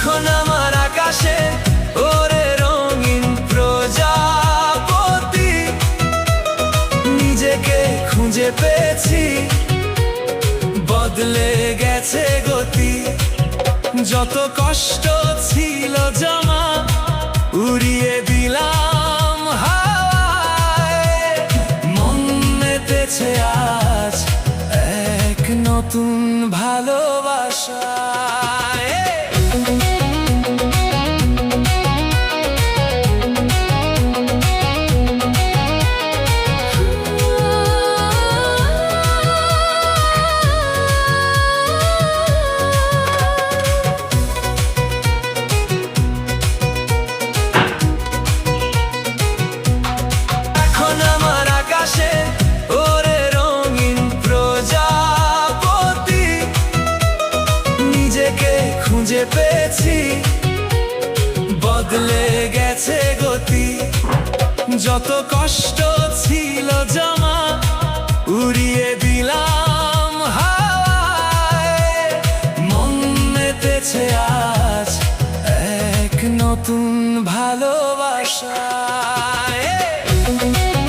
এখন আমার আকাশে ওরে রঙিন প্রজাপতি, নিজেকে খুঁজে পেয়েছি, বদলে গেছে গতি। যত কষ্ট ছিল জমা উড়িয়ে দিলাম হাওয়ায়, মন মেতেছে আজ এক নতুন ভালোবাসায়। এখন আমার আকাশে ওরে রঙিন প্রজাপতি, নিজেকে খুঁজে পেয়েছি, বদলে গেছে গতি। যত কষ্ট ছিল জমা উড়িয়ে দিলাম হাওয়ায়, মন মেতেছে আজ এক নতুন ভালোবাসা।